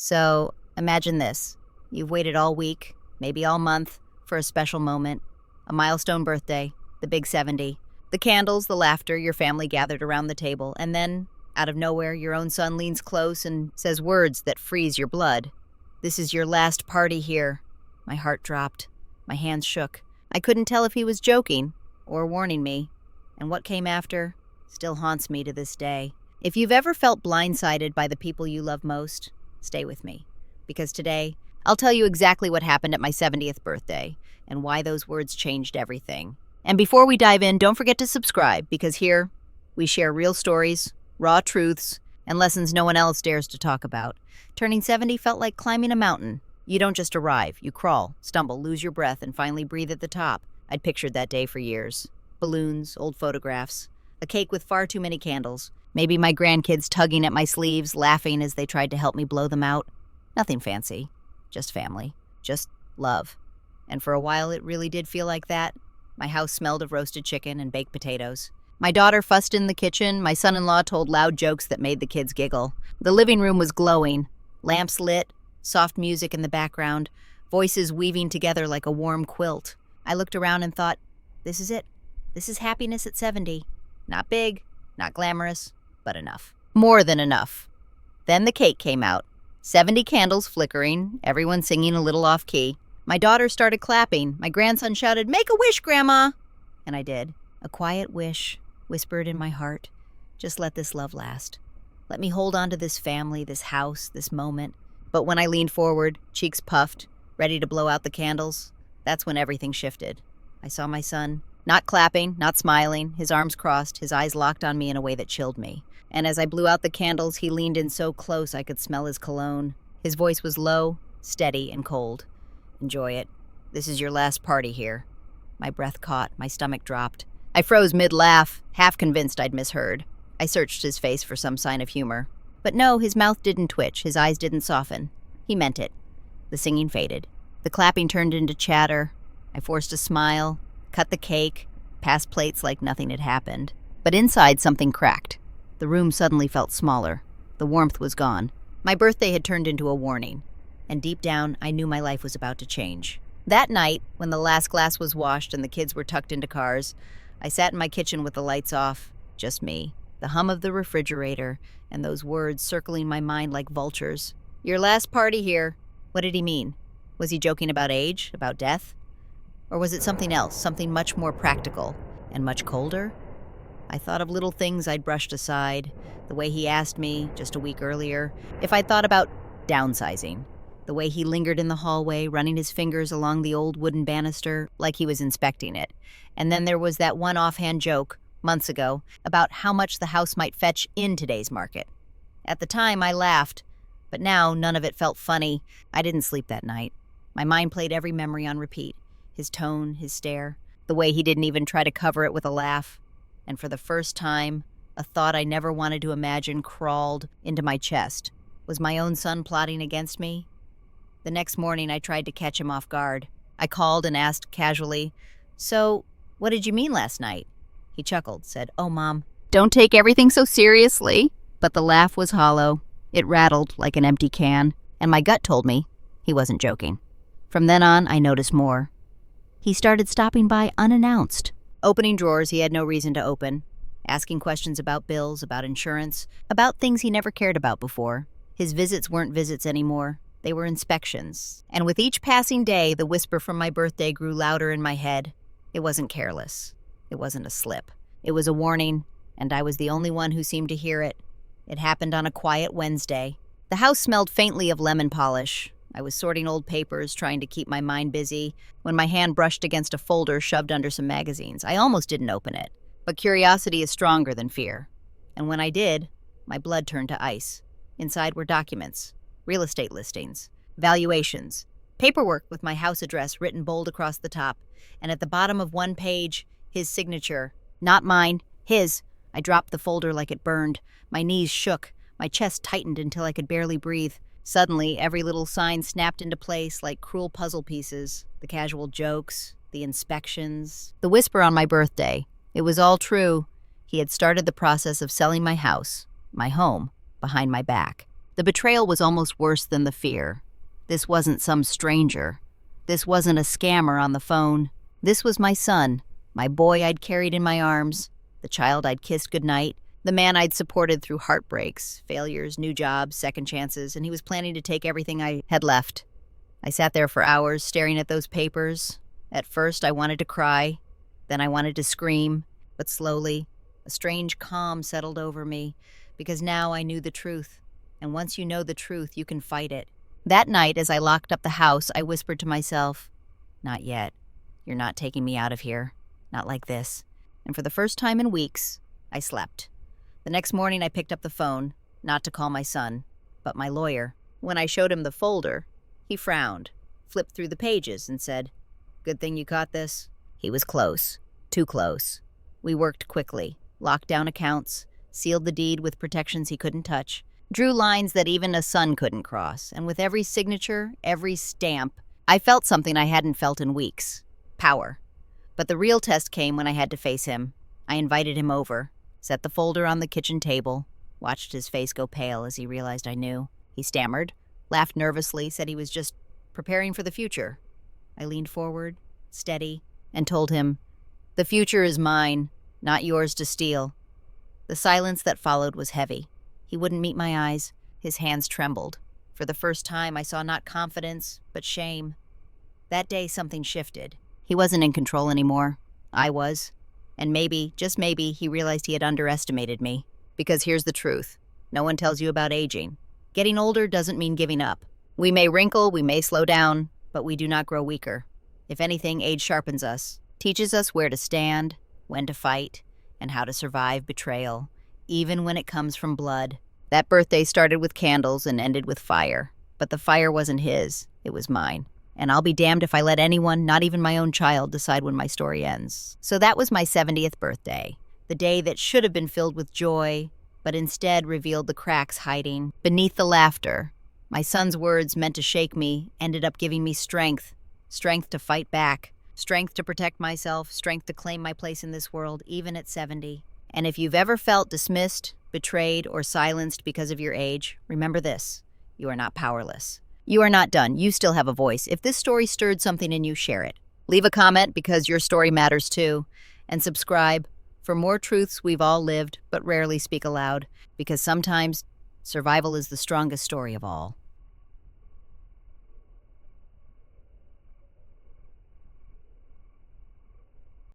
So imagine this. You've waited all week, maybe all month, for a special moment, a milestone birthday, the big 70. The candles, the laughter, your family gathered around the table, and then, out of nowhere, your own son leans close and says words that freeze your blood. "This is your last party here." My heart dropped. My hands shook. I couldn't tell if he was joking or warning me, and what came after still haunts me to this day. If you've ever felt blindsided by the people you love most, stay with me, because today I'll tell you exactly what happened at my 70th birthday and why those words changed everything. And before we dive in, don't forget to subscribe, because here we share real stories, raw truths, and lessons no one else dares to talk about. Turning 70 felt like climbing a mountain. You don't just arrive, you crawl, stumble, lose your breath, and finally breathe at the top. I'd pictured that day for years. Balloons, old photographs, a cake with far too many candles, maybe my grandkids tugging at my sleeves, laughing as they tried to help me blow them out. Nothing fancy, just family, just love. And for a while it really did feel like that. My house smelled of roasted chicken and baked potatoes. My daughter fussed in the kitchen. My son-in-law told loud jokes that made the kids giggle. The living room was glowing, lamps lit, soft music in the background, voices weaving together like a warm quilt. I looked around and thought, this is it. This is happiness at 70. Not big, not glamorous, but enough. More than enough. Then the cake came out. 70 candles flickering, everyone singing a little off-key. My daughter started clapping. My grandson shouted, "Make a wish, Grandma!" And I did. A quiet wish whispered in my heart. Just let this love last. Let me hold on to this family, this house, this moment. But when I leaned forward, cheeks puffed, ready to blow out the candles, that's when everything shifted. I saw my son, not clapping, not smiling, his arms crossed, his eyes locked on me in a way that chilled me. And as I blew out the candles, he leaned in so close I could smell his cologne. His voice was low, steady, and cold. "Enjoy it. This is your last party here." My breath caught, my stomach dropped. I froze mid-laugh, half convinced I'd misheard. I searched his face for some sign of humor. But no, his mouth didn't twitch, his eyes didn't soften. He meant it. The singing faded. The clapping turned into chatter. I forced a smile, cut the cake, passed plates like nothing had happened. But inside, something cracked. The room suddenly felt smaller. The warmth was gone. My birthday had turned into a warning. And deep down, I knew my life was about to change. That night, when the last glass was washed and the kids were tucked into cars, I sat in my kitchen with the lights off, just me, the hum of the refrigerator, and those words circling my mind like vultures. "Your last party here." What did he mean? Was he joking about age, about death? Or was it something else, something much more practical and much colder? I thought of little things I'd brushed aside, the way he asked me, just a week earlier, if I'd thought about downsizing, the way he lingered in the hallway, running his fingers along the old wooden banister like he was inspecting it. And then there was that one offhand joke, months ago, about how much the house might fetch in today's market. At the time, I laughed, but now none of it felt funny. I didn't sleep that night. My mind played every memory on repeat. His tone, his stare, the way he didn't even try to cover it with a laugh. And for the first time, a thought I never wanted to imagine crawled into my chest. Was my own son plotting against me? The next morning, I tried to catch him off guard. I called and asked casually, "So, what did you mean last night?" He chuckled, said, "Oh, Mom, don't take everything so seriously." But the laugh was hollow. It rattled like an empty can, and my gut told me he wasn't joking. From then on, I noticed more. He started stopping by unannounced, opening drawers he had no reason to open, asking questions about bills, about insurance, about things he never cared about before. His visits weren't visits anymore. They were inspections. And with each passing day, the whisper from my birthday grew louder in my head. It wasn't careless. It wasn't a slip. It was a warning, and I was the only one who seemed to hear it. It happened on a quiet Wednesday. The house smelled faintly of lemon polish. I was sorting old papers, trying to keep my mind busy, when my hand brushed against a folder shoved under some magazines. I almost didn't open it, but curiosity is stronger than fear. And when I did, my blood turned to ice. Inside were documents, real estate listings, valuations, paperwork with my house address written bold across the top, and at the bottom of one page, his signature. Not mine, his. I dropped the folder like it burned. My knees shook. My chest tightened until I could barely breathe. Suddenly, every little sign snapped into place like cruel puzzle pieces. The casual jokes, the inspections, the whisper on my birthday. It was all true. He had started the process of selling my house, my home, behind my back. The betrayal was almost worse than the fear. This wasn't some stranger. This wasn't a scammer on the phone. This was my son, my boy I'd carried in my arms, the child I'd kissed goodnight, the man I'd supported through heartbreaks, failures, new jobs, second chances, and he was planning to take everything I had left. I sat there for hours staring at those papers. At first, I wanted to cry. Then I wanted to scream. But slowly, a strange calm settled over me, because now I knew the truth. And once you know the truth, you can fight it. That night, as I locked up the house, I whispered to myself, "Not yet. You're not taking me out of here. Not like this." And for the first time in weeks, I slept. The next morning, I picked up the phone, not to call my son, but my lawyer. When I showed him the folder, he frowned, flipped through the pages, and said, "Good thing you caught this." He was close. Too close. We worked quickly, locked down accounts, sealed the deed with protections he couldn't touch, drew lines that even a son couldn't cross, and with every signature, every stamp, I felt something I hadn't felt in weeks. Power. But the real test came when I had to face him. I invited him over, set the folder on the kitchen table, watched his face go pale as he realized I knew. He stammered, laughed nervously, said he was just preparing for the future. I leaned forward, steady, and told him, "The future is mine, not yours to steal." The silence that followed was heavy. He wouldn't meet my eyes. His hands trembled. For the first time, I saw not confidence, but shame. That day, something shifted. He wasn't in control anymore. I was. And maybe, just maybe, he realized he had underestimated me. Because here's the truth. No one tells you about aging. Getting older doesn't mean giving up. We may wrinkle, we may slow down, but we do not grow weaker. If anything, age sharpens us, teaches us where to stand, when to fight, and how to survive betrayal, even when it comes from blood. That birthday started with candles and ended with fire. But the fire wasn't his, it was mine. And I'll be damned if I let anyone, not even my own child, decide when my story ends. So that was my 70th birthday, the day that should have been filled with joy, but instead revealed the cracks hiding beneath the laughter. My son's words, meant to shake me, ended up giving me strength. Strength to fight back. Strength to protect myself. Strength to claim my place in this world, even at 70. And if you've ever felt dismissed, betrayed, or silenced because of your age, remember this. You are not powerless. You are not done. You still have a voice. If this story stirred something in you, share it. Leave a comment because your story matters too. And subscribe for more truths we've all lived but rarely speak aloud, because sometimes survival is the strongest story of all.